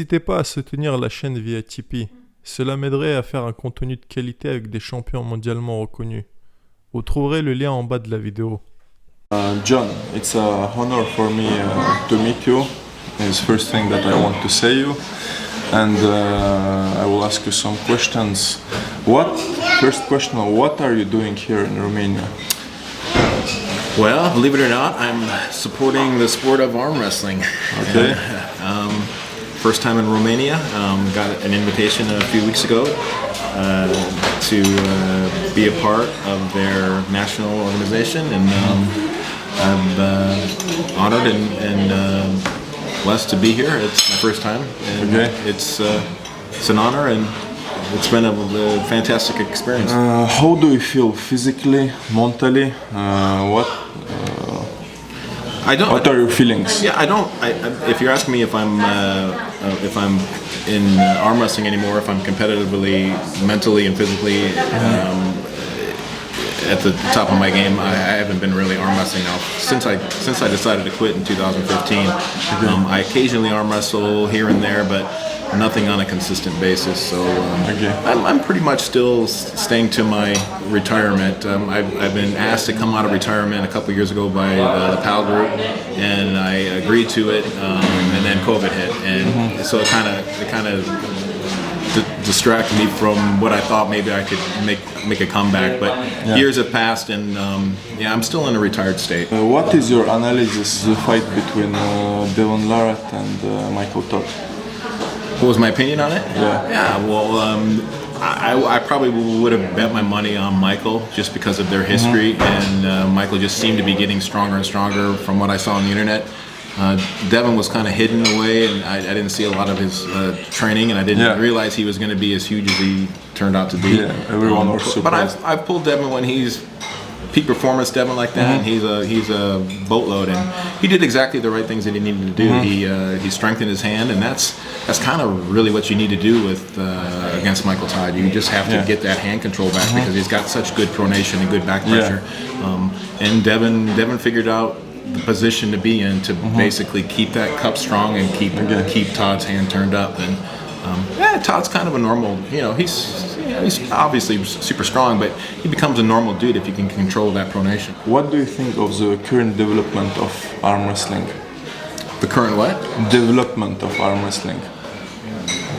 N'hésitez pas à soutenir la chaîne via Tipeee. Cela m'aiderait à faire un contenu de qualité avec des champions mondialement reconnus. Vous trouverez le lien en bas de la vidéo. John, it's a honor for me to meet you. It's the first thing that I want to say you, and I will ask you some questions. First question, what are you doing here in Romania? Well, believe it or not, I'm supporting the sport of arm wrestling. Okay. First time in Romania. Got an invitation a few weeks ago to be a part of their national organization, and I'm honored and blessed to be here. It's my first time, and Okay. it's an honor, and it's been a fantastic experience. How do you feel physically, mentally? What are your feelings? Yeah, I don't. If you're asking me if I'm in arm wrestling anymore, if I'm competitively, mentally, and physically at the top of my game, I haven't been really arm wrestling now since I decided to quit in 2015. I occasionally arm wrestle here and there, but nothing on a consistent basis. So I'm pretty much still staying to my retirement. I've been asked to come out of retirement a couple years ago by the PAL group, and I agreed to it. And then COVID hit, and so it kind of distracted me from what I thought maybe I could make a comeback. But years have passed, and I'm still in a retired state. What is your analysis of the fight between Devon Larratt and Michael Todd? What was my opinion on it? Yeah. Well, I probably would have bet my money on Michael just because of their history, and Michael just seemed to be getting stronger and stronger from what I saw on the internet. Devon was kind of hidden away, and I didn't see a lot of his training, and I didn't realize he was going to be as huge as he turned out to be. Yeah, everyone was surprised. But I've pulled Devon when he's peak performance Devon like that, and he's a boatload, and he did exactly the right things that he needed to do. He strengthened his hand, and that's kind of really what you need to do with against Michael Todd. You just have to get that hand control back because he's got such good pronation and good back pressure. And Devon figured out the position to be in to basically keep that cup strong and keep Todd's hand turned up. And Todd's kind of a normal. He's obviously super strong, but he becomes a normal dude if you can control that pronation. What do you think of the current development of arm wrestling? The current what? Development of arm wrestling.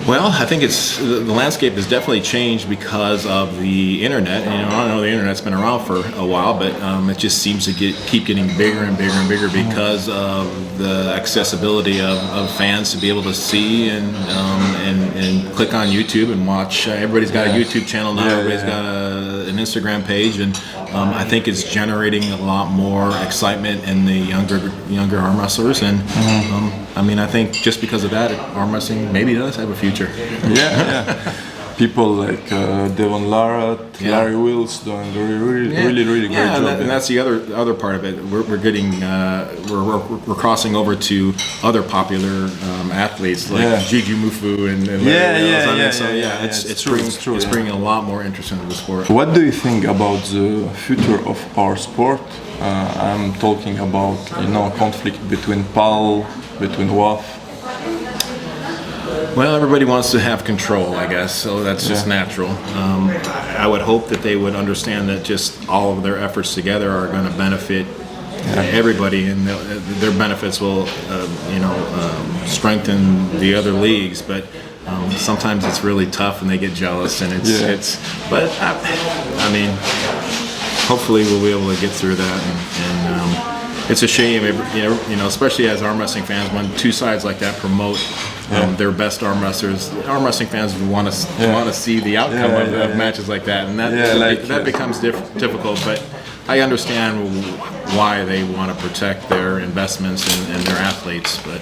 Well, I think the landscape has definitely changed because of the internet. And, I know the internet's been around for a while, but it just seems to keep getting bigger and bigger and bigger because of the accessibility of fans to be able to see and click on YouTube and watch. Everybody's got a YouTube channel now. Everybody's got an Instagram page, and I think it's generating a lot more excitement in the younger arm wrestlers. And I think just because of that, arm wrestling maybe does have a future. People like Devon Larratt, Larry Wills doing a really great job. And that's the other part of it. We're getting we're crossing over to other popular athletes like Gigi Mufu and Larry Wills. It's bringing a lot more interest into the sport. What do you think about the future of our sport? I'm talking about conflict between PAL, between WAF. Well, everybody wants to have control, I guess, so that's just natural. I would hope that they would understand that just all of their efforts together are going to benefit everybody, and their benefits will, strengthen the other leagues. But sometimes it's really tough, and they get jealous, and But hopefully we'll be able to get through that, and it's a shame, especially as arm wrestling fans, when two sides like that promote their best arm wrestlers. Arm wrestling fans want to see the outcome of matches like that, and that becomes difficult. But I understand why they want to protect their investments and their athletes, but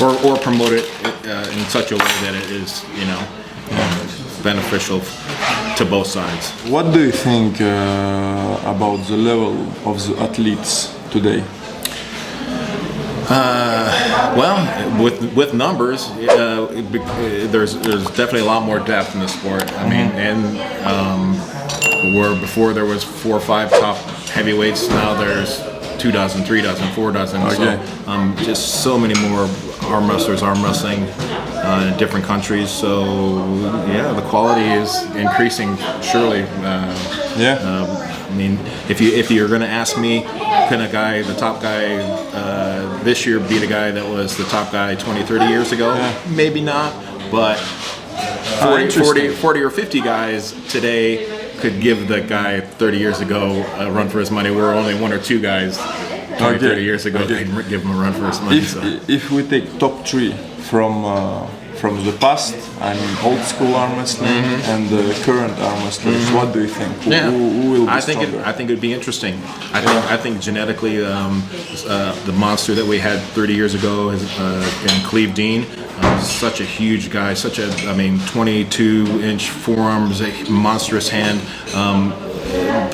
or promote it in such a way that it is beneficial to both sides. What do you think about the level of the athletes today? Well, with numbers, there's definitely a lot more depth in the sport. Where before there was 4 or 5 top heavyweights, now there's 2 dozen, 3 dozen, 4 dozen. So just so many more arm wrestlers arm wrestling in different countries. So yeah, the quality is increasing surely. I mean, if you're going to ask me, can a guy, the top guy this year, beat a guy that was the top guy 20, 30 years ago? Maybe not, but 40 or 50 guys today could give the guy 30 years ago a run for his money. Where only 1 or 2 guys 20, 30 years ago could give him a run for his money. If we take top 3 from the past, I mean old school arm wrestling and the current arm wrestlers, what do you think? Who will be stronger? I think it'd be interesting. I think genetically, the monster that we had 30 years ago is in Cleve Dean. Such a huge guy, 22-inch forearms, a monstrous hand.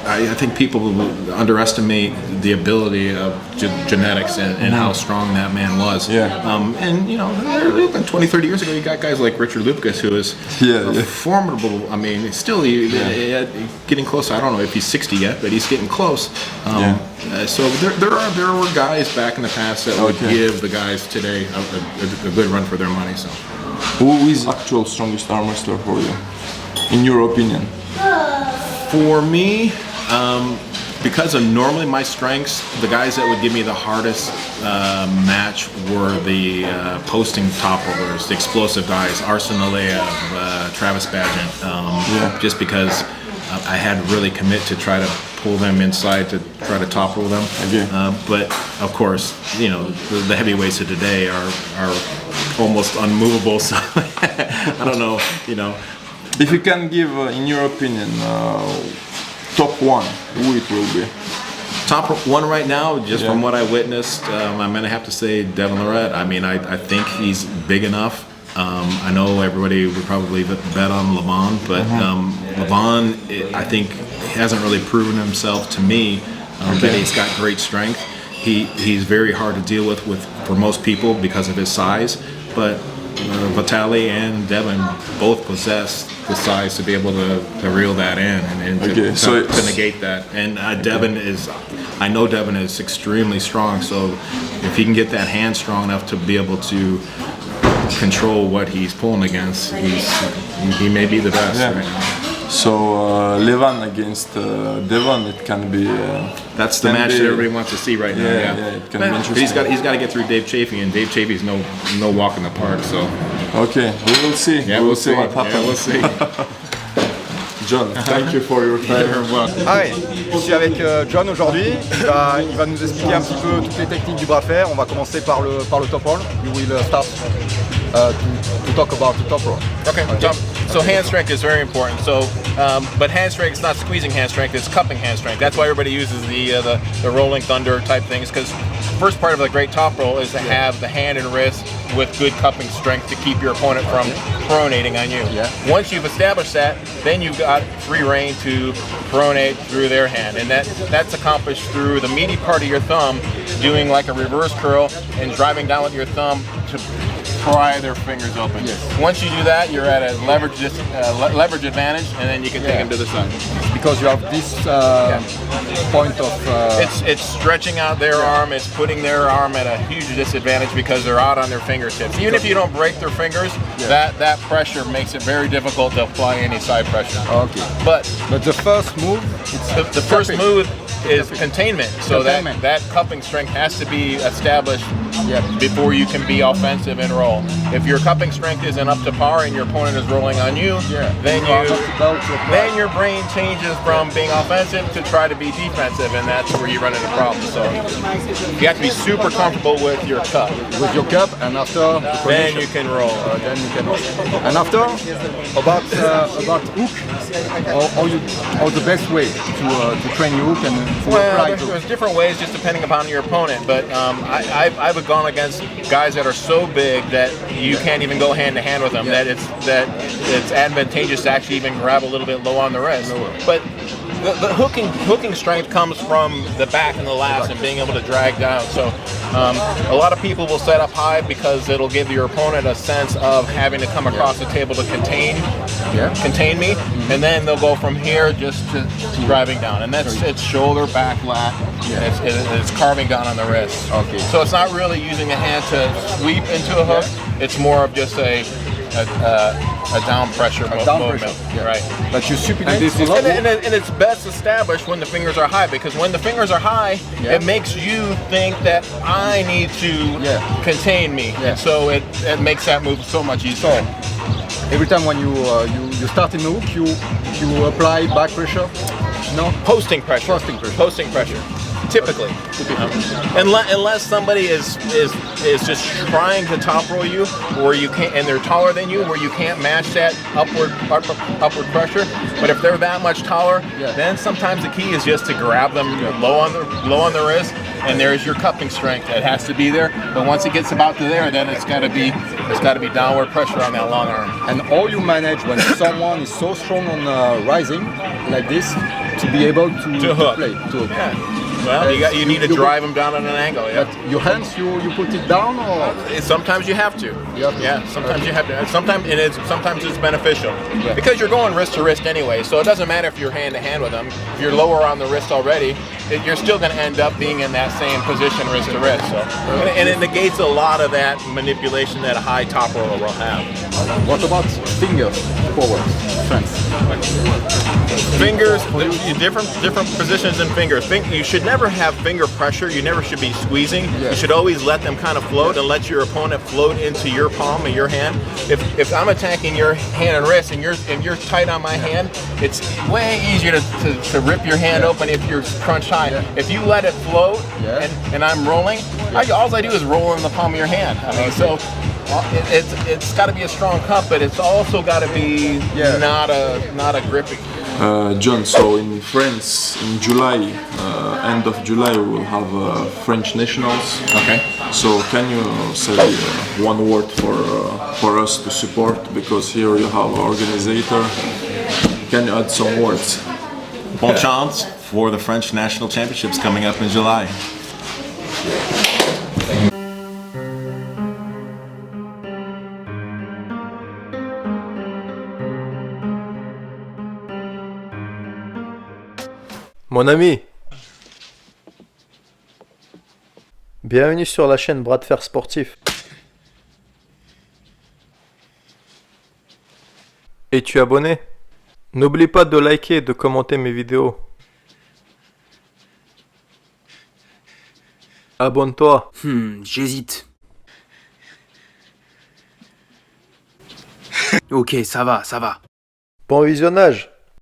I think people underestimate the ability of genetics and how strong that man was. And 20, 30 years ago, you got guys like Richard Lupkus, who is formidable. I mean, still getting close. I don't know if he's 60 yet, but he's getting close. So there were guys back in the past that would give the guys today a good run for their money. So, who is actual strongest arm wrestler for you, in your opinion? For me, because of normally my strengths, the guys that would give me the hardest match were the posting top rollers, the explosive guys, Arsen Aleyev, Travis Bagent, just because I had to really commit to try to pull them inside to try to top roll them. But of course, the heavyweights of today are almost unmovable. So I don't know, If you can give, in your opinion, top 1, who it will be? Top 1 right now, just from what I witnessed, I'm going to have to say Devin Lorette. I mean, I think he's big enough. I know everybody would probably bet on Levon, but Levon, I think, hasn't really proven himself to me that he's got great strength. He's very hard to deal with for most people because of his size, but Vitaly and Devin both possess the size to be able to reel that in and to negate that. And I know Devin is extremely strong, so if he can get that hand strong enough to be able to control what he's pulling against, he may be the best right now. So Levan against Devon, it can be. That's the match that everybody wants to see right now. It can be interesting. He's got to get through Dave Chafee, and Dave Chafee's no walk in the park. So. Okay, we will see. We'll see what happens. We'll see. John, thank you for your time. Hi, je suis avec John aujourd'hui. Il va nous expliquer un petit peu toutes les techniques du bras de fer. On va commencer par le top roll. You will start to talk about the top roll. Okay. So hand strength is very important. So, but hand strength is not squeezing hand strength; it's cupping hand strength. That's why everybody uses the rolling thunder type things, because first part of a great top roll is to have the hand and wrist with good cupping strength to keep your opponent from pronating on you. Once you've established that, then you've got free reign to pronate through their hand, and that's accomplished through the meaty part of your thumb doing like a reverse curl and driving down with your thumb to pry their fingers open. Once you do that, you're at a leverage advantage, and then you can take them to the side. Because you have this point of... It's stretching out their arm, it's putting their arm at a huge disadvantage because they're out on their fingertips. Even if you don't break their fingers, that pressure makes it very difficult to apply any side pressure. But the first move, the first move is containment. So that cupping strength has to be established before you can be offensive and roll. If your cupping strength isn't up to par and your opponent is rolling on you, then your brain changes from being offensive to try to be defensive, and that's where you run into problems. So you have to be super comfortable with your cup. With your cup, and after then you can roll. And after about hook, or the best way to train your hook and to apply. There's different ways just depending upon your opponent, but I've gone against guys that are so big that you can't even go hand to hand with them. That it's advantageous to actually even grab a little bit low on the wrist. But the hooking strength comes from the back and the lats and being able to drag down. So a lot of people will set up high because it'll give your opponent a sense of having to come across the table to contain contain me, and then they'll go from here just to driving down, and that's it's shoulder, back, lat, and it's carving down on the wrist. Okay. So it's not really using the hand to sweep into a hook. It's more of just a down pressure movement. Right. But you supinate And it's best established when the fingers are high, because when the fingers are high, it makes you think that I need to contain me, and so it makes that move so much easier. Every time when you start in the hook, you apply back pressure? No? Posting pressure. Posting pressure. Typically. Unless somebody is just trying to top roll you, where you can't, and they're taller than you, where you can't match that upward pressure. But if they're that much taller, then sometimes the key is just to grab them low on the wrist, and there's your cupping strength. It has to be there. But once it gets about to there, then it's got to be downward pressure on that long arm. And how you manage when someone is so strong on rising like this to be able to hook. Play to hook. Yeah. Well, you need to drive them down at an angle. But your hands, you put it down, or sometimes you have to. Sometimes you have to. Sometimes it's beneficial because you're going wrist to wrist anyway. So it doesn't matter if you're hand to hand with them. If you're lower on the wrist already, you're still going to end up being in that same position wrist to wrist. So and it negates a lot of that manipulation that a high top roller will have. What about fingers forward, friends? Fingers, different positions in fingers. You should never have finger pressure. You never should be squeezing. You should always let them kind of float and let your opponent float into your palm of your hand. If I'm attacking your hand and wrist and you're tight on my hand, it's way easier to rip your hand open if you're crunched high. If you let it float and I'm rolling, all I do is roll in the palm of your hand. I mean, so it's got to be a strong cup, but it's also got to be not a grippy. John, so in France, in July, end of July, we will have French nationals. Okay. So can you say one word for us to support? Because here you have an organizer. Can you add some words? Bon chance for the French National Championships coming up in July. Mon ami, bienvenue sur la chaîne Bras de Fer Sportif. Es-tu abonné? N'oublie pas de liker et de commenter mes vidéos. Abonne-toi. J'hésite. Ok, ça va. Bon visionnage.